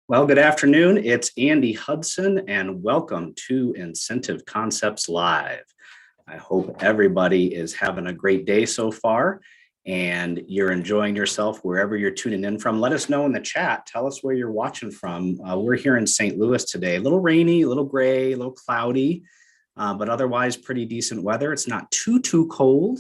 Well, good afternoon. It's Andy Hudson, and welcome to Incentive Concepts Live. I hope everybody is having a great day so far and you're enjoying yourself wherever you're tuning in from. Let us know in the chat. Tell us where you're watching from. We're here in St. Louis today. A little rainy, a little gray, a little cloudy, but otherwise pretty decent weather. It's not too cold.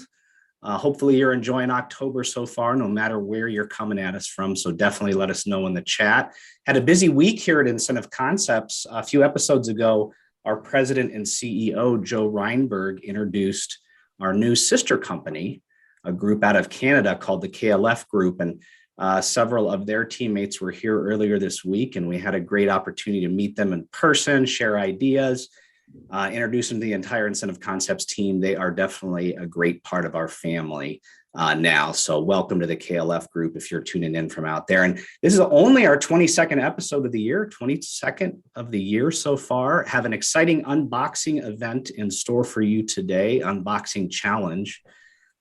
Hopefully you're enjoying October so far, no matter where you're coming at us from. So definitely let us know in the chat. Had a busy week here at Incentive Concepts. A few episodes ago, our president and CEO, Joe Reinberg, introduced our new sister company, a group out of Canada called the KLF Group. And several of their teammates were here earlier this week, and we had a great opportunity to meet them in person, share ideas, introduce them to the entire Incentive Concepts team. They are definitely a great part of our family now. So welcome to the KLF Group if you're tuning in from out there. And this is only our 22nd episode of the year, 22nd of the year so far. Have an exciting unboxing event in store for you today, unboxing challenge.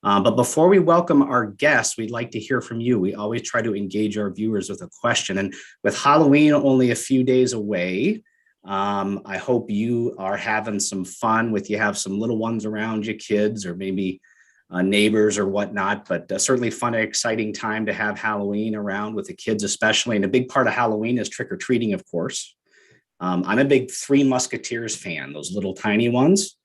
But before we welcome our guests, we'd like to hear from you. We always try to engage our viewers with a question. And with Halloween only a few days away, I hope you are having some fun with, you have some little ones around you, kids, or maybe neighbors or whatnot, but certainly fun and exciting time to have Halloween around with the kids, especially. And a big part of Halloween is trick-or-treating, of course. I'm a big Three Musketeers fan, those little tiny ones.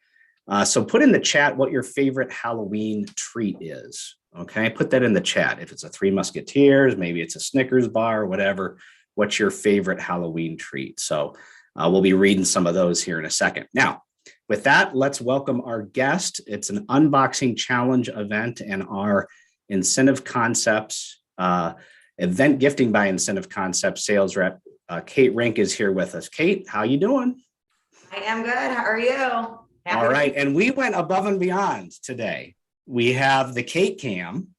So put in the chat what your favorite Halloween treat is. Okay, put that in the chat. If it's a Three Musketeers, maybe it's a Snickers bar, whatever, what's your favorite Halloween treat? So we'll be reading some of those here in a second. Now, with that, let's welcome our guest. It's an unboxing challenge event, and our Incentive Concepts event gifting by Incentive Concepts sales rep, Kate Renk, is here with us. Kate, how you doing? I am good. How are you? All right. And we went above and beyond today. We have the Kate cam,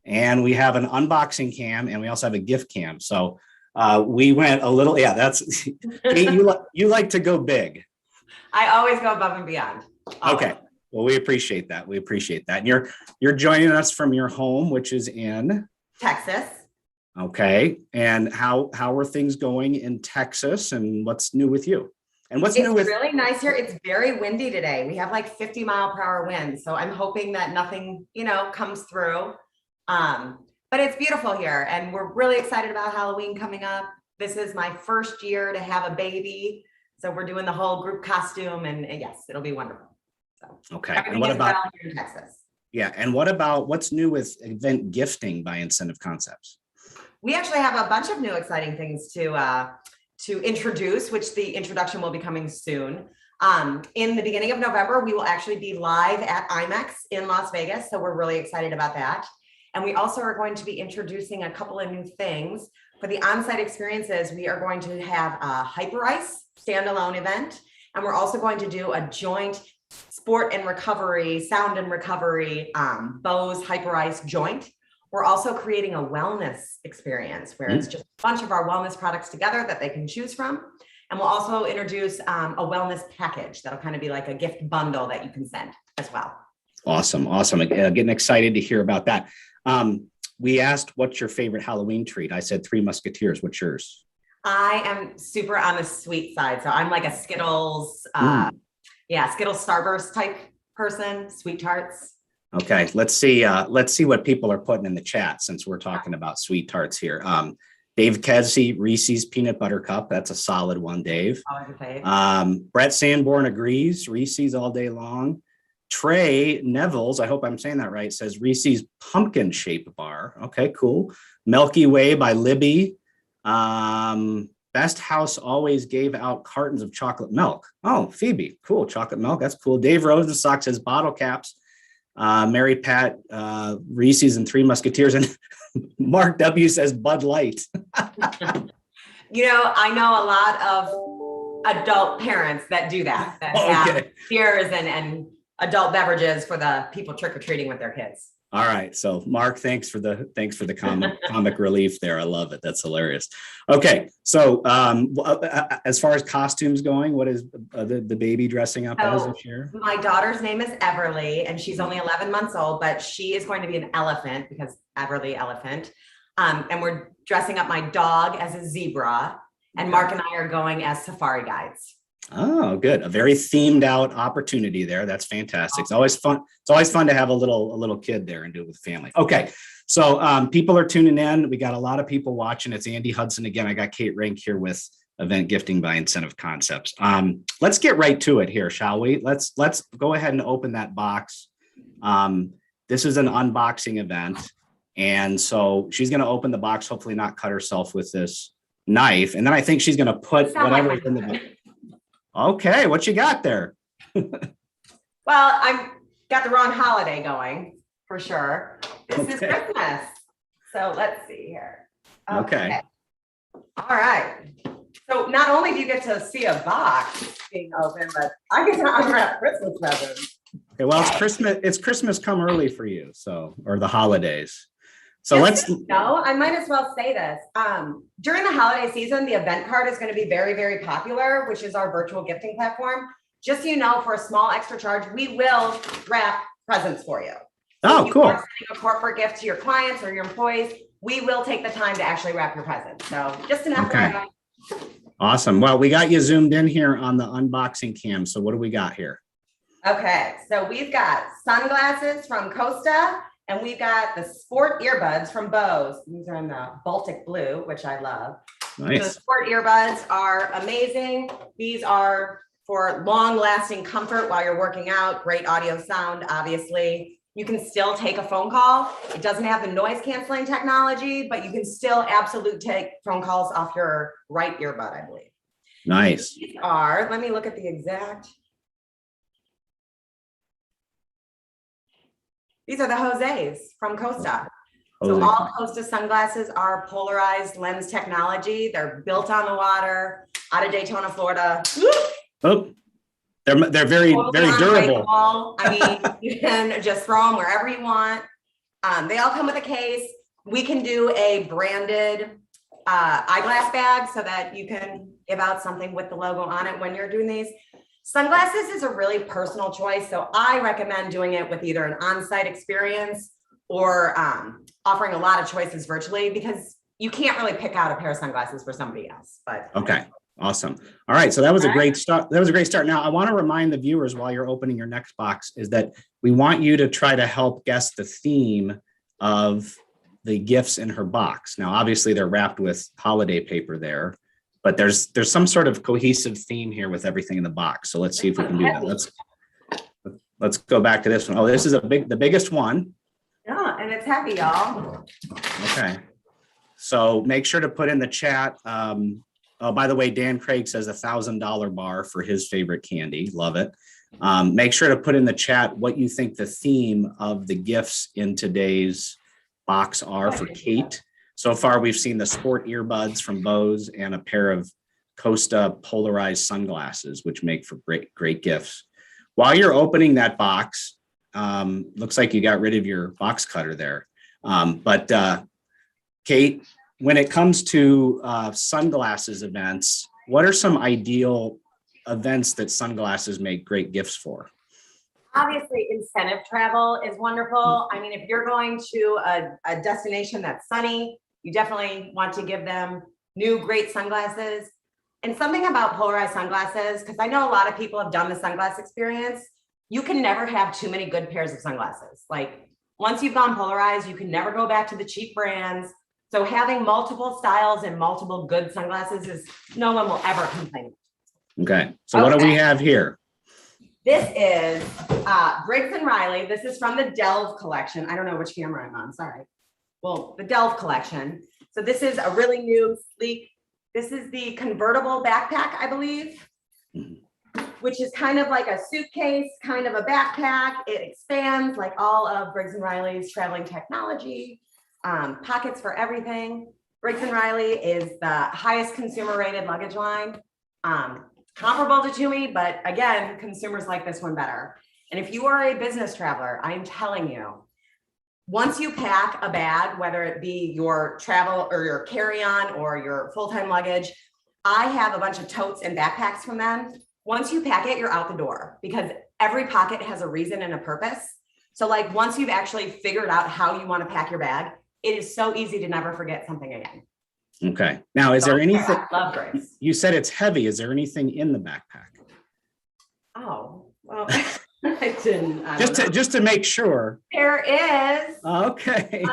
and we have an unboxing cam, and we also have a gift cam. So we went a little, that's, Kate, you like to go big. I always go above and beyond. Always. Okay. Well, we appreciate that. We appreciate that. And you're joining us from your home, which is in Texas. Okay. And how are things going in Texas, and what's new with you? And what's new with— It's really nice here. It's very windy today. We have like 50-mile-per-hour winds. So I'm hoping that nothing, comes through. But it's beautiful here, and we're really excited about Halloween coming up. This is my first year to have a baby. So we're doing the whole group costume, and yes, it'll be wonderful. So okay. And what about here in Texas? Yeah. And what's new with event gifting by Incentive Concepts? We actually have a bunch of new exciting things to introduce, which the introduction will be coming soon. In the beginning of November, we will actually be live at IMEX in Las Vegas. So we're really excited about that. And we also are going to be introducing a couple of new things. For the on-site experiences, we are going to have a Hyper Ice standalone event. And we're also going to do a joint sport and recovery, sound and recovery, Bose Hyper Ice joint. We're also creating a wellness experience where it's just a bunch of our wellness products together that they can choose from. And we'll also introduce a wellness package that'll kind of be like a gift bundle that you can send as well. Awesome. Getting excited to hear about that. We asked, what's your favorite Halloween treat? I said Three Musketeers. What's yours? I am super on the sweet side. So I'm like a Skittles, Skittles Starburst type person, sweet tarts. Okay, let's see what people are putting in the chat since we're talking about sweet tarts here. Dave Kesey, Reese's Peanut Butter Cup. That's a solid one, Dave. Brett Sanborn agrees. Reese's all day long. Trey Neville's, I hope I'm saying that right, says Reese's Pumpkin Shape Bar. Okay, cool. Milky Way by Libby. Best House always gave out cartons of chocolate milk. Oh, Phoebe, cool. Chocolate milk, that's cool. Dave Rosenstock says bottle caps. Mary Pat, Reese's and Three Musketeers, and Mark W says Bud Light. I know a lot of adult parents that do that have beers and adult beverages for the people trick-or-treating with their kids. All right. So Mark, thanks for the comic relief there. I love it. That's hilarious. Okay. So as far as costumes going, what is the baby dressing up as this year? My daughter's name is Everly, and she's only 11 months old, but she is going to be an elephant because Everly elephant. And we're dressing up my dog as a zebra. And Mark and I are going as safari guides. Oh, good. A very themed out opportunity there. That's fantastic. It's always fun. It's always fun to have a little kid there and do it with family. Okay. So people are tuning in. We got a lot of people watching. It's Andy Hudson again. I got Kate Renk here with Event Gifting by Incentive Concepts. Let's get right to it here, shall we? Let's go ahead and open that box. This is an unboxing event. And so she's going to open the box, hopefully not cut herself with this knife. And then I think she's going to put whatever is in the box. Okay, what you got there? Well, I've got the wrong holiday going for sure. This is Christmas. So let's see here. Okay. All right. So not only do you get to see a box being open, but I get to unwrap Christmas presents. Okay, well, it's Christmas. It's Christmas come early for you, so, or the holidays. So No, I might as well say this. During the holiday season, the event card is going to be very, very popular, which is our virtual gifting platform. Just so you know, for a small extra charge, we will wrap presents for you. So oh, cool. If you are sending a corporate gift to your clients or your employees, we will take the time to actually wrap your presents. So just an FYI. Awesome. Well, we got you zoomed in here on the unboxing cam. So what do we got here? Okay, so we've got sunglasses from Costa. And we've got the sport earbuds from Bose. These are in the Baltic blue, which I love. Nice. The sport earbuds are amazing. These are for long-lasting comfort while you're working out. Great audio sound, obviously. You can still take a phone call. It doesn't have the noise canceling technology, but you can still absolutely take phone calls off your right earbud, I believe. Nice. These are, let me look at the exact. These are the Jose's from Costa. So all Costa sunglasses are polarized lens technology. They're built on the water, out of Daytona, Florida. Oh, they're very, very durable. I mean, you can just throw them wherever you want. They all come with a case. We can do a branded eyeglass bag so that you can give out something with the logo on it when you're doing these. Sunglasses is a really personal choice. So I recommend doing it with either an on-site experience or offering a lot of choices virtually, because you can't really pick out a pair of sunglasses for somebody else. But okay, awesome. All right, so that was a great start. That was a great start. Now I want to remind the viewers while you're opening your next box is that we want you to try to help guess the theme of the gifts in her box. Now, obviously they're wrapped with holiday paper there, but there's some sort of cohesive theme here with everything in the box. So let's see if we can do that. Let's go back to this one. Oh, this is the biggest one. Yeah, and it's heavy, y'all. Okay. So make sure to put in the chat. Oh, by the way, Dan Craig says $1,000 bar for his favorite candy. Love it. Make sure to put in the chat what you think the theme of the gifts in today's box are for Kate. So far, we've seen the sport earbuds from Bose and a pair of Costa polarized sunglasses, which make for great gifts. While you're opening that box, looks like you got rid of your box cutter there. But Kate, when it comes to sunglasses events, what are some ideal events that sunglasses make great gifts for? Obviously, incentive travel is wonderful. I mean, if you're going to a destination that's sunny, you definitely want to give them new, great sunglasses. And something about polarized sunglasses, because I know a lot of people have done the sunglass experience, you can never have too many good pairs of sunglasses. Like once you've gone polarized, you can never go back to the cheap brands. So having multiple styles and multiple good sunglasses is no one will ever complain. Okay, so what do we have here? This is Briggs & Riley. This is from the Delve collection. I don't know which camera I'm on, sorry. Well, the Delve collection. So this is a really new, sleek, this is the convertible backpack, I believe, which is kind of like a suitcase, kind of a backpack. It expands like all of Briggs & Riley's traveling technology, pockets for everything. Briggs & Riley is the highest consumer rated luggage line. Comparable to Tumi, but again, consumers like this one better. And if you are a business traveler, I'm telling you, once you pack a bag, whether it be your travel or your carry-on or your full-time luggage, I have a bunch of totes and backpacks from them. Once you pack it, you're out the door because every pocket has a reason and a purpose. So like once you've actually figured out how you want to pack your bag, it is so easy to never forget something again. Okay. Now, is So there anything, I love Grace. you said it's heavy. Is there anything in the backpack? Oh, well, I didn't. I don't know. Just to make sure. There is. Okay.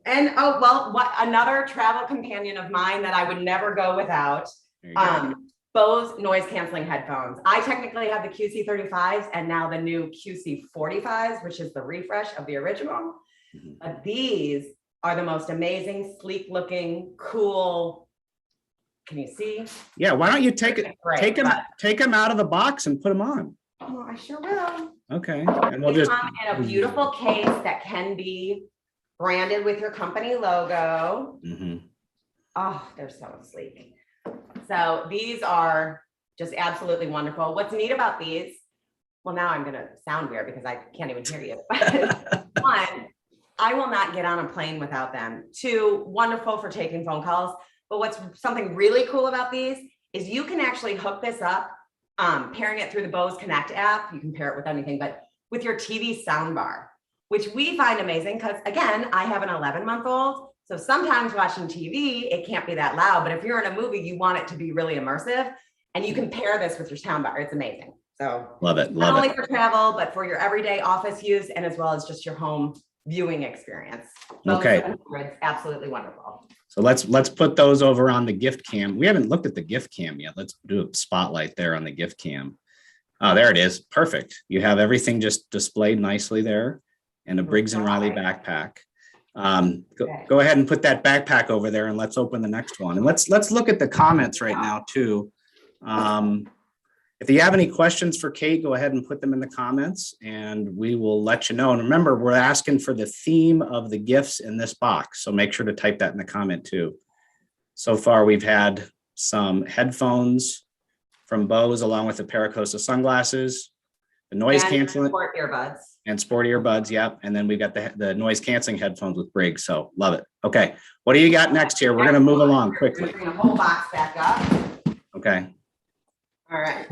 And oh, well, what another travel companion of mine that I would never go without. There you go. Bose noise canceling headphones. I technically have the QC35s and now the new QC45s, which is the refresh of the original. But these are the most amazing, sleek looking, cool. Can you see? Yeah, why don't you take them out of the box and put them on? Oh, I sure will. Okay. And we'll They just come in a beautiful case that can be branded with your company logo. Oh, they're so sleek. So these are just absolutely wonderful. What's neat about these, well, now I'm going to sound weird because I can't even hear you. One, I will not get on a plane without them. Two, wonderful for taking phone calls. But what's something really cool about these is you can actually hook this up, pairing it through the Bose Connect app. You can pair it with anything, but with your TV soundbar, which we find amazing because, again, I have an 11-month-old. So sometimes watching TV, it can't be that loud, but if you're in a movie, you want it to be really immersive, and you can pair this with your soundbar. It's amazing. So love it. Not only for travel, but for your everyday office use, and as well as just your home viewing experience. Okay. It's absolutely wonderful. So let's put those over on the gift cam. We haven't looked at the gift cam yet. Let's do a spotlight there on the gift cam. Oh, there it is. Perfect. You have everything just displayed nicely there, and a Briggs and Riley backpack. Go ahead and put that backpack over there, and let's open the next one. And let's look at the comments right now too. If you have any questions for Kate, go ahead and put them in the comments and we will let you know. And remember, we're asking for the theme of the gifts in this box. So make sure to type that in the comment too. So far, we've had some headphones from Bose along with a pair of Costa sunglasses, the noise canceling sport earbuds. And sport earbuds. Yep. And then we've got the noise canceling headphones with Briggs. So love it. Okay. What do you got next here? We're going to move along quickly. Bring the whole box back up. Okay. All right.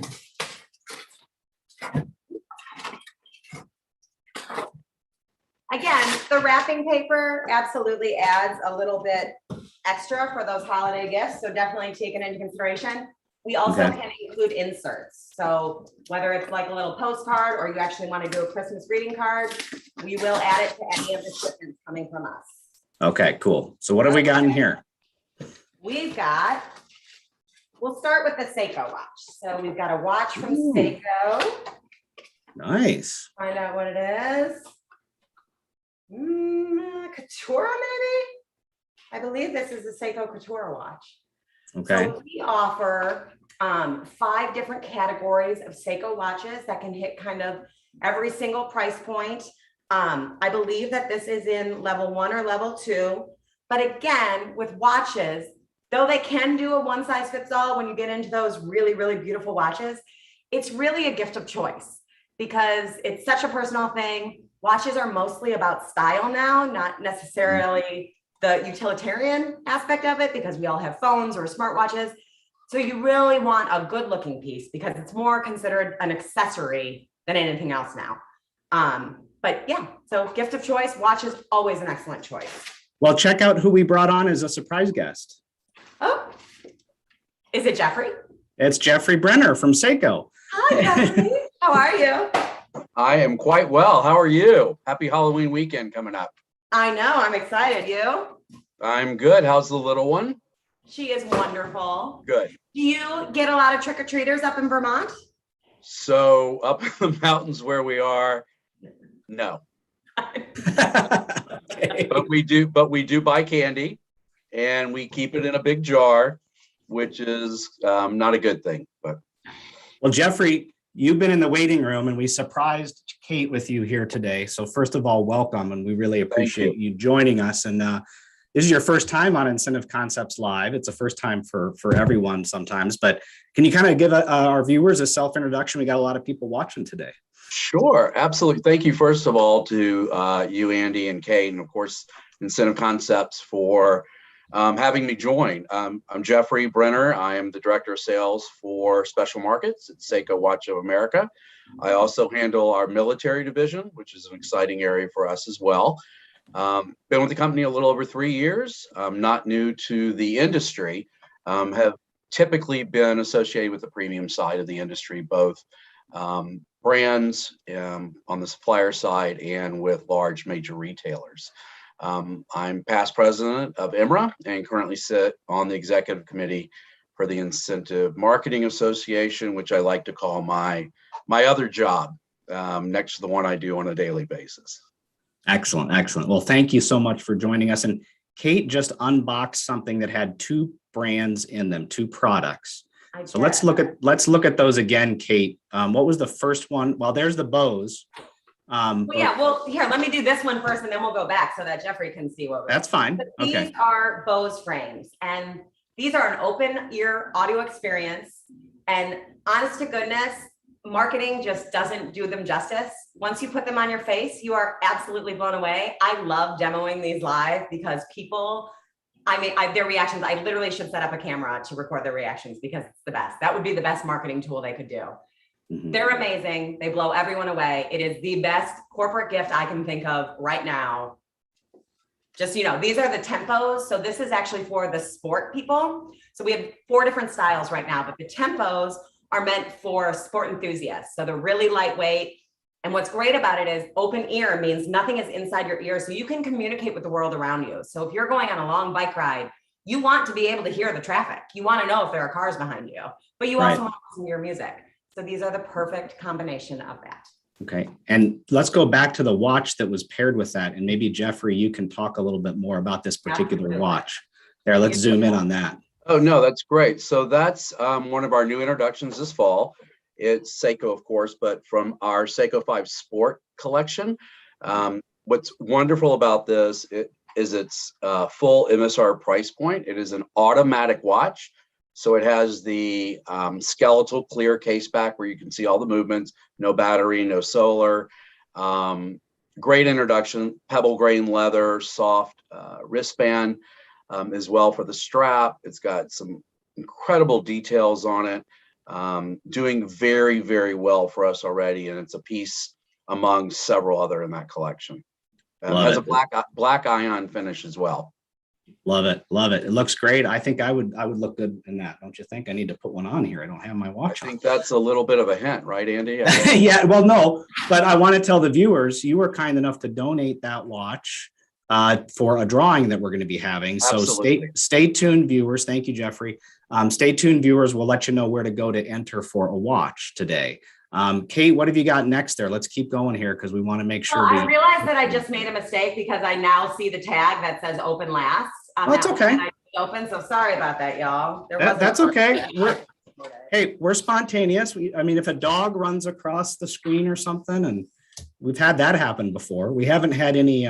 Again, the wrapping paper absolutely adds a little bit extra for those holiday gifts. So definitely take it into consideration. We also can include inserts. So whether it's like a little postcard or you actually want to do a Christmas greeting card, we will add it to any of the shipments coming from us. Okay, cool. So what have we got in here? We've got, we'll start with the Seiko watch. So we've got a watch from Seiko. Nice. Find out what it is. Couture, maybe? I believe this is the Seiko Couture watch. Okay. So we offer 5 different categories of Seiko watches that can hit kind of every single price point. I believe that this is in level 1 or level 2. But again, with watches, though they can do a one size fits all when you get into those really, really beautiful watches, it's really a gift of choice because it's such a personal thing. Watches are mostly about style now, not necessarily the utilitarian aspect of it because we all have phones or smartwatches. So you really want a good looking piece because it's more considered an accessory than anything else now. But yeah, so gift of choice, watch is always an excellent choice. Well, check out who we brought on as a surprise guest. Oh, is it Jeffrey? It's Jeffrey Brenner from Seiko. Hi, Jeffrey. How are you? I am quite well. How are you? Happy Halloween weekend coming up. I know, I'm excited. You? I'm good. How's the little one? She is wonderful. Good. Do you get a lot of trick-or-treaters up in Vermont? So up in the mountains where we are, no. Okay. But we do buy candy and we keep it in a big jar, which is not a good thing. But Well, Jeffrey, you've been in the waiting room and we surprised Kate with you here today. So first of all, welcome. And we really appreciate you joining us. And this is your first time on Incentive Concepts Live. It's a first time for everyone sometimes, but can you kind of give our viewers a self-introduction? We got a lot of people watching today. sure, absolutely. Thank you, first of all, to you, Andy, and Kate, and of course, Incentive Concepts for having me join. I'm Jeffrey Brenner. I am the Director of Sales for Special Markets at Seiko Watch of America. I also handle our military division, which is an exciting area for us as well. Been with the company a little over 3 years. I'm not new to the industry. Have typically been associated with the premium side of the industry, both brands on the supplier side and with large major retailers. I'm past president of IMRA and currently sit on the executive committee for the Incentive Marketing Association, which I like to call my other job next to the one I do on a daily basis. Excellent, excellent. Well, thank you so much for joining us. And Kate just unboxed something that had two brands in them, two products. So let's look at those again, Kate. What was the first one? Well, there's the Bose. Well, here, let me do this one first, and then we'll go back so that Jeffrey can see what we're That's fine. These are Bose Frames, and these are an open ear audio experience. And honest to goodness, marketing just doesn't do them justice. Once you put them on your face, you are absolutely blown away. I love demoing these live because people, their reactions, I literally should set up a camera to record their reactions because it's the best. That would be the best marketing tool they could do. They're amazing. They blow everyone away. It is the best corporate gift I can think of right now. Just, these are the tempos. So this is actually for the sport people. So we have 4 different styles right now, but the tempos are meant for sport enthusiasts. So they're really lightweight. And what's great about it is open ear means nothing is inside your ear. So you can communicate with the world around you. So if you're going on a long bike ride, you want to be able to hear the traffic. You want to know if there are cars behind you, but you also want to listen to your music. So these are the perfect combination of that. Okay. And let's go back to the watch that was paired with that. And maybe Jeffrey, you can talk a little bit more about this particular watch. There, let's zoom in on that. Oh, no, that's great. So that's one of our new introductions this fall. It's Seiko, of course, but from our Seiko 5 Sport collection. What's wonderful about this is its full MSR price point. It is an automatic watch. So it has the skeletal clear case back where you can see all the movements, no battery, no solar. Great introduction, pebble grain leather, soft wristband as well for the strap. It's got some incredible details on it, doing very, very well for us already. And it's a piece among several other in that collection. Has a black ion finish as well. Love it. Love it. It looks great. I think I would look good in that. Don't you think? I need to put one on here. I don't have my watch I think that's a little bit of a hint, right, Andy? Yeah, well, no, but I want to tell the viewers, you were kind enough to donate that watch for a drawing that we're going to be having. So stay tuned, viewers. Thank you, Jeffrey. Stay tuned, viewers. We'll let you know where to go to enter for a watch today. Kate, what have you got next there? Let's keep going here because we want to make sure. I realized that I just made a mistake because I now see the tag that says open last. That's okay. Open, so sorry about that, y'all. That's okay. We're spontaneous. If a dog runs across the screen or something, and we've had that happen before. We haven't had any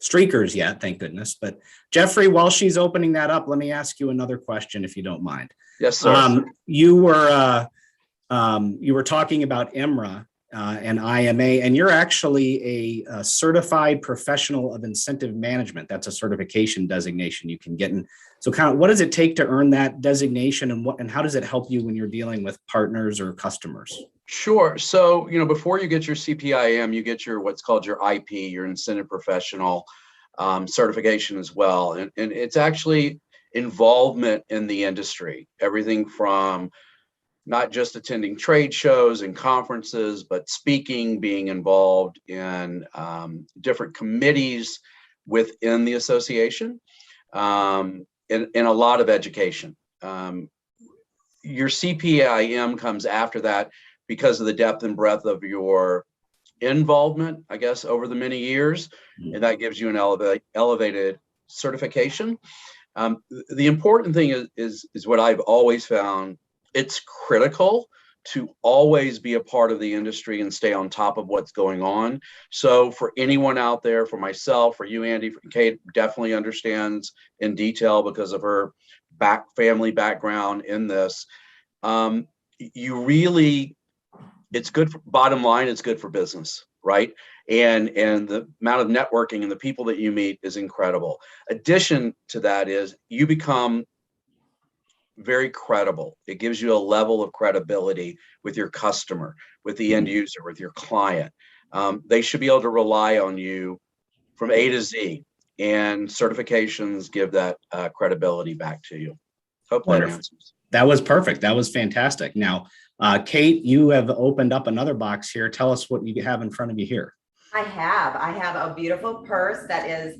streakers yet, thank goodness. But Jeffrey, while she's opening that up, let me ask you another question, if you don't mind. Yes, sir. You were talking about IMRA and IMA, and you're actually a certified professional of incentive management. That's a certification designation you can get. And so kind of what does it take to earn that designation, and how does it help you when you're dealing with partners or customers? Sure. So, before you get your CPIM, you get your what's called your IP, your incentive professional certification as well. And it's actually involvement in the industry, everything from not just attending trade shows and conferences, but speaking, being involved in different committees within the association, and a lot of education. Your CPIM comes after that because of the depth and breadth of your involvement, I guess, over the many years, and that gives you an elevated certification. The important thing is what I've always found. It's critical to always be a part of the industry and stay on top of what's going on. So for anyone out there, for myself, for you, Andy, Kate definitely understands in detail because of her family background in this. It's good for, bottom line, it's good for business, right? And the amount of networking and the people that you meet is incredible. Addition to that is you become very credible. It gives you a level of credibility with your customer, with the end user, with your client. They should be able to rely on you from A to Z, and certifications give that credibility back to you. Hope that answers. That was perfect. That was fantastic. Now, Kate, you have opened up another box here. Tell us what you have in front of you here. I have a beautiful purse that is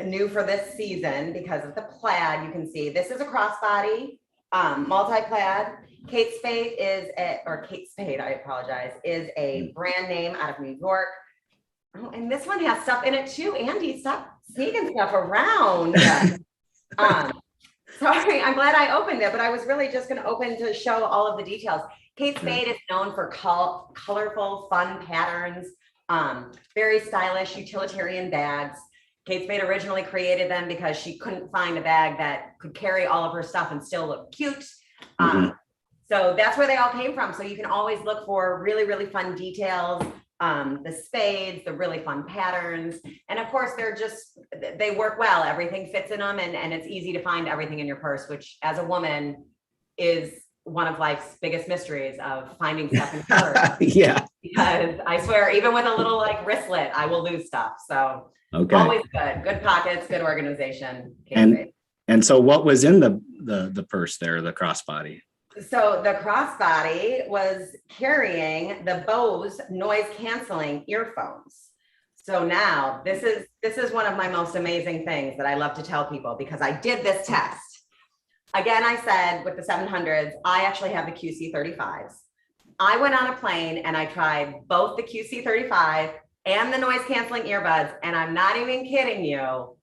new for this season because of the plaid. You can see this is a crossbody, multi-plaid. Kate Spade I apologize, is a brand name out of New York. Oh, and this one has stuff in it too. Andy, stop sneaking stuff around. Sorry, I'm glad I opened it, but I was really just going to open to show all of the details. Kate Spade is known for colorful, fun patterns, very stylish utilitarian bags. Kate Spade originally created them because she couldn't find a bag that could carry all of her stuff and still look cute. So that's where they all came from. So you can always look for really, really fun details, the spades, the really fun patterns. And of course, they work well. Everything fits in them, and it's easy to find everything in your purse, which as a woman is one of life's biggest mysteries, of finding stuff in your purse. Yeah. Because I swear, even with a little like wristlet, I will lose stuff. So always good pockets, good organization. And so what was in the purse there, the crossbody? So the crossbody was carrying the Bose noise canceling earphones. So now this is one of my most amazing things that I love to tell people, because I did this test. Again, I said with the 700s, I actually have the QC35s. I went on a plane and I tried both the QC35 and the noise canceling earbuds. And I'm not even kidding you,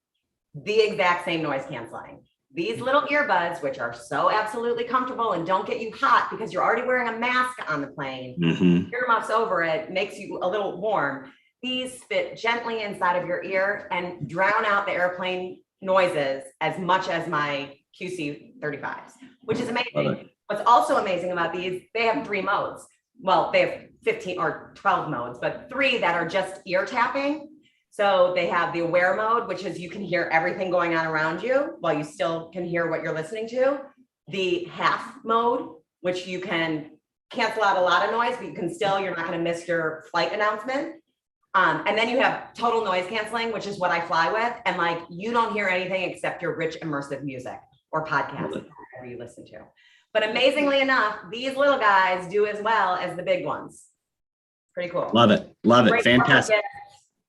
the exact same noise canceling. These little earbuds, which are so absolutely comfortable and don't get you hot because you're already wearing a mask on the plane, earmuffs over it, makes you a little warm. These fit gently inside of your ear and drown out the airplane noises as much as my QC35s, which is amazing. What's also amazing about these, they have 3 modes. Well, they have 15 or 12 modes, but 3 that are just ear tapping. So they have the aware mode, which is you can hear everything going on around you while you still can hear what you're listening to. The half mode, which you can cancel out a lot of noise, but you can still, you're not going to miss your flight announcement. And then you have total noise canceling, which is what I fly with. And like, you don't hear anything except your rich immersive music or podcast, whatever you listen to. But amazingly enough, these little guys do as well as the big ones. Pretty cool. Love it. Love it. Great. Fantastic.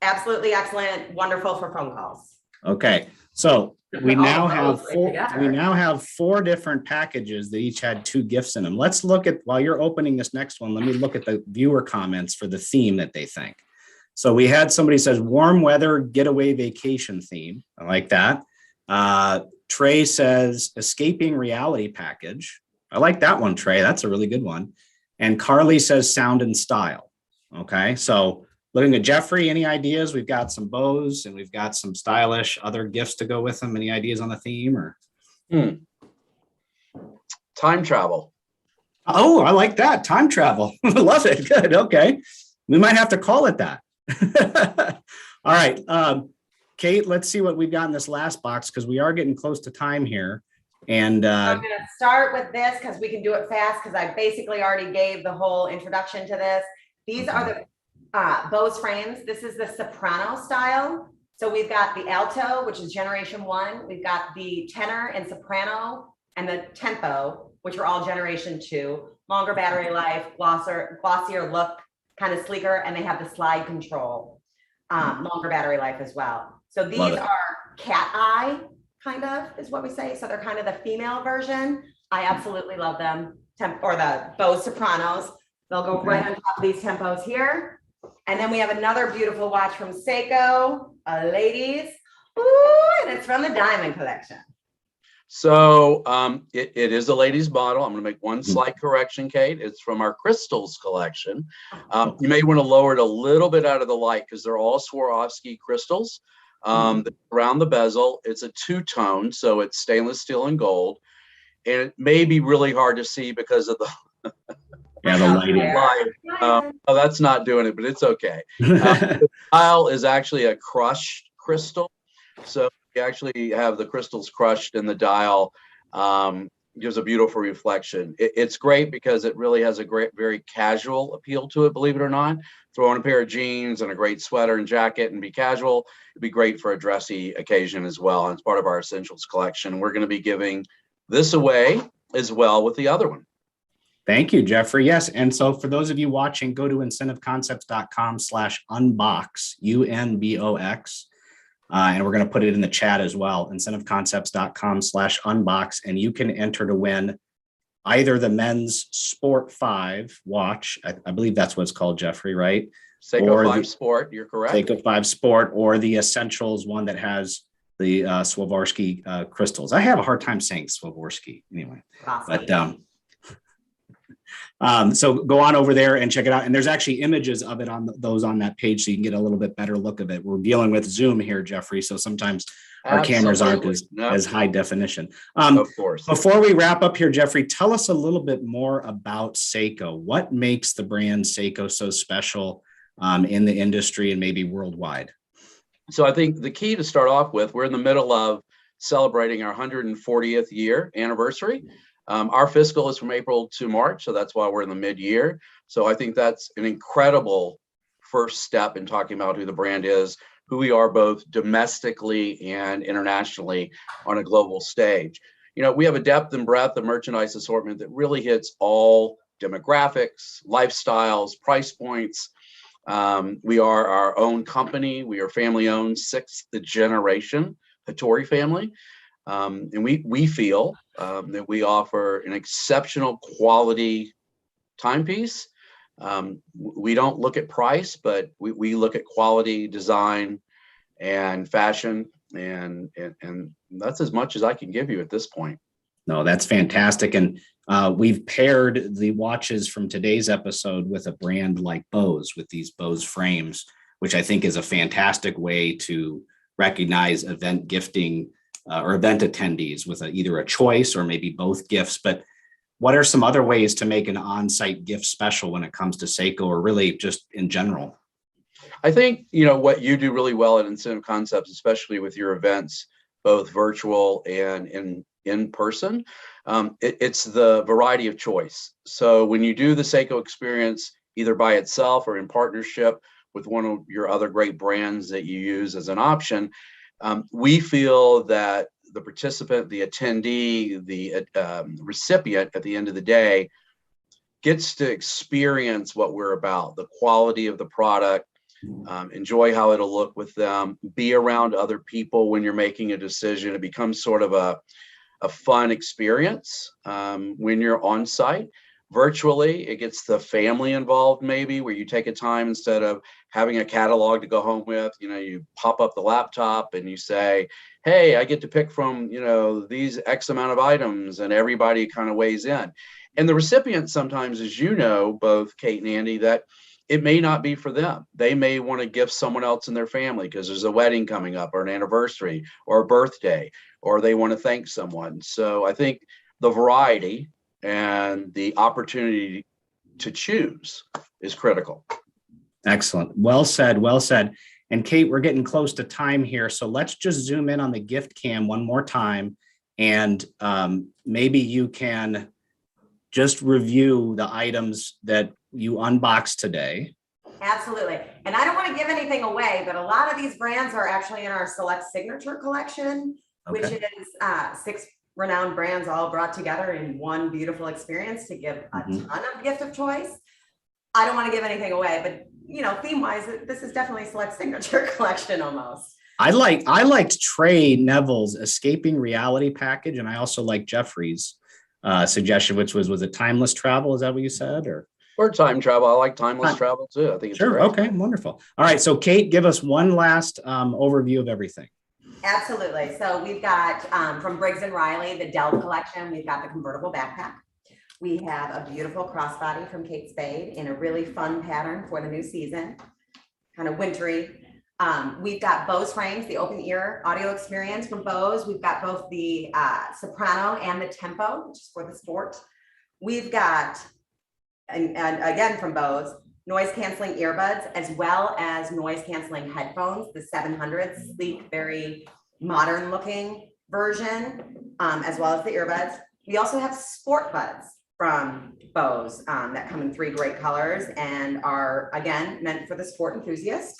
Absolutely excellent. Wonderful for phone calls. Okay. So we now have 4 different packages that each had 2 gifts in them. Let's look at, while you're opening this next one, let me look at the viewer comments for the theme that they think. So we had somebody says warm weather getaway vacation theme. I like that. Trey says escaping reality package. I like that one, Trey. That's a really good one. And Carly says sound and style. Okay. So looking at Jeffrey, any ideas? We've got some Bose and we've got some stylish other gifts to go with them. Any ideas on the theme or? Time travel. Oh, I like that. Time travel. Love it. Good. Okay. We might have to call it that. All right. Kate, let's see what we've got in this last box, because we are getting close to time here. And I'm going to start with this because we can do it fast, because I basically already gave the whole introduction to this. These are the Bose Frames. This is the soprano style. So we've got the alto, which is generation 1. We've got the tenor and soprano and the tempo, which are all generation 2. Longer battery life, glossier look, kind of sleeker, and they have the slide control, longer battery life as well. So these are cat eye, kind of is what we say. So they're kind of the female version. I absolutely love them. Or the Bose Sopranos. They'll go right on top of these tempos here. And then we have another beautiful watch from Seiko, ladies. Ooh, and it's from the Diamond Collection. So it is a ladies model. I'm going to make one slight correction, Kate. It's from our crystals collection. You may want to lower it a little bit out of the light because they're all Swarovski crystals. Around the bezel, it's a 2-tone, so it's stainless steel and gold. And it may be really hard to see because of the light. Oh, that's not doing it, but it's okay. The dial is actually a crushed crystal. So we actually have the crystals crushed in the dial, gives a beautiful reflection. It's great because it really has a great, very casual appeal to it, believe it or not. Throw on a pair of jeans and a great sweater and jacket and be casual. It'd be great for a dressy occasion as well. And it's part of our essentials collection. We're going to be giving this away as well with the other one. Thank you, Jeffrey. Yes. And so for those of you watching, go to incentiveconcepts.com/unbox, UNBOX. And we're going to put it in the chat as well, incentiveconcepts.com/unbox. And you can enter to win either the men's Sport 5 watch. I believe that's what it's called, Jeffrey, right? Seiko 5 Sport, you're correct. Seiko 5 Sport, or the Essentials one that has the Swarovski crystals. I have a hard time saying Swarovski anyway. Awesome. But so go on over there and check it out. And there's actually images of it on that page, so you can get a little bit better look of it. We're dealing with Zoom here, Jeffrey, so sometimes our cameras aren't as high definition. Of course. Before we wrap up here, Jeffrey, tell us a little bit more about Seiko. What makes the brand Seiko so special in the industry and maybe worldwide? So I think the key to start off with, we're in the middle of celebrating our 140th year anniversary. Our fiscal is from April to March, so that's why we're in the mid-year. So I think that's an incredible first step in talking about who the brand is, who we are both domestically and internationally on a global stage. You know, we have a depth and breadth of merchandise assortment that really hits all demographics, lifestyles, price points. We are our own company. We are family-owned, sixth generation Hattori family. And we feel that we offer an exceptional quality timepiece. We don't look at price, but we look at quality, design, and fashion, and that's as much as I can give you at this point. No, that's fantastic. And we've paired the watches from today's episode with a brand like Bose, with these Bose Frames, which I think is a fantastic way to recognize event gifting or event attendees with either a choice or maybe both gifts. But what are some other ways to make an on-site gift special when it comes to Seiko, or really just in general? I think, you know, what you do really well at Incentive Concepts, especially with your events, both virtual and in person, it's the variety of choice. So when you do the Seiko experience, either by itself or in partnership with one of your other great brands that you use as an option, we feel that the participant, the attendee, the recipient at the end of the day gets to experience what we're about, the quality of the product, enjoy how it'll look with them, be around other people when you're making a decision. It becomes sort of a fun experience when you're on site. Virtually, it gets the family involved, maybe, where you take a time instead of having a catalog to go home with. You know, you pop up the laptop and you say, hey, I get to pick from, you know, these X amount of items, and everybody kind of weighs in. And the recipient sometimes, as you know, both Kate and Andy, that it may not be for them. They may want to gift someone else in their family because there's a wedding coming up, or an anniversary, or a birthday, or they want to thank someone. So I think the variety and the opportunity to choose is critical. Excellent. Well said. Well said. And Kate, we're getting close to time here, so let's just zoom in on the gift cam one more time, and maybe you can just review the items that you unboxed today. Absolutely. And I don't want to give anything away, but a lot of these brands are actually in our Select Signature collection, which is 6 renowned brands all brought together in one beautiful experience to give a ton of gift of choice. I don't want to give anything away, but you know, theme wise, this is definitely Select Signature collection almost. I liked Trey Neville's Escaping Reality package, and I also like Jeffrey's suggestion, which was a timeless travel. Is that what you said? Or time travel. I like timeless travel too. I think it's sure. Great. Okay, wonderful. All right, so Kate, give us one last overview of everything. Absolutely. So we've got from Briggs & Riley, the Delve collection. We've got the Convertible Backpack. We have a beautiful crossbody from Kate Spade in a really fun pattern for the new season, kind of wintry. We've got Bose Frames, the open ear audio experience from Bose. We've got both the soprano and the tempo, which is for the sport. We've got, and again from Bose, noise canceling earbuds, as well as noise canceling headphones, the 700, sleek, very modern looking version, as well as the earbuds. We also have sport buds from Bose that come in 3 great colors and are, again, meant for the sport enthusiast.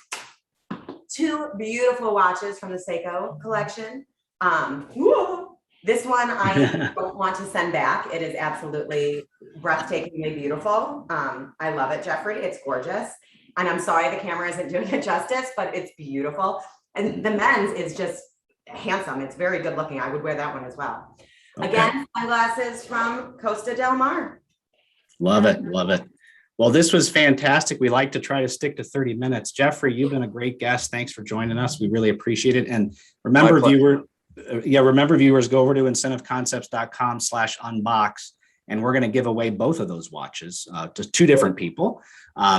2 beautiful watches from the Seiko collection. This one I don't want to send back. It is absolutely breathtakingly beautiful. I love it, Jeffrey. It's gorgeous. And I'm sorry the camera isn't doing it justice, but it's beautiful. And the men's is just handsome. It's very good looking. I would wear that one as well. Okay. Again, sunglasses from Costa del Mar. Love it. Love it. Well, this was fantastic. We like to try to stick to 30 minutes. Jeffrey, you've been a great guest. Thanks for joining us. We really appreciate it. And remember, viewers, go over to incentiveconcepts.com/unbox, and we're going to give away both of those watches to 2 different people.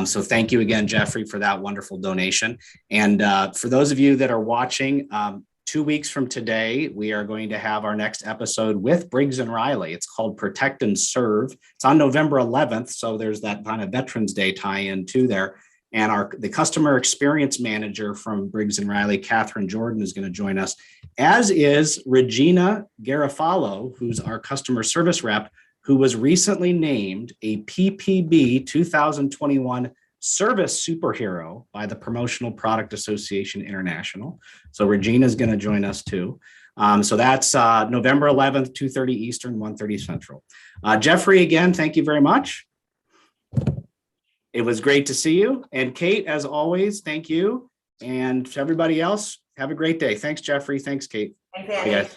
So thank you again, Jeffrey, for that wonderful donation. And for those of you that are watching, 2 weeks from today, we are going to have our next episode with Briggs & Riley. It's called Protect and Serve. It's on November 11th. So there's that kind of Veterans Day tie-in too there. And the customer experience manager from Briggs & Riley, Catherine Jordan, is going to join us, as is Regina Garofalo, who's our customer service rep, who was recently named a PPB 2021 Service Superhero by the Promotional Product Association International. So Regina is going to join us too. So that's November 11th, 2:30 Eastern, 1:30 Central. Jeffrey, again, thank you very much. It was great to see you. And Kate, as always, thank you. And to everybody else, have a great day. Thanks, Jeffrey. Thanks, Kate. Thanks, Andy.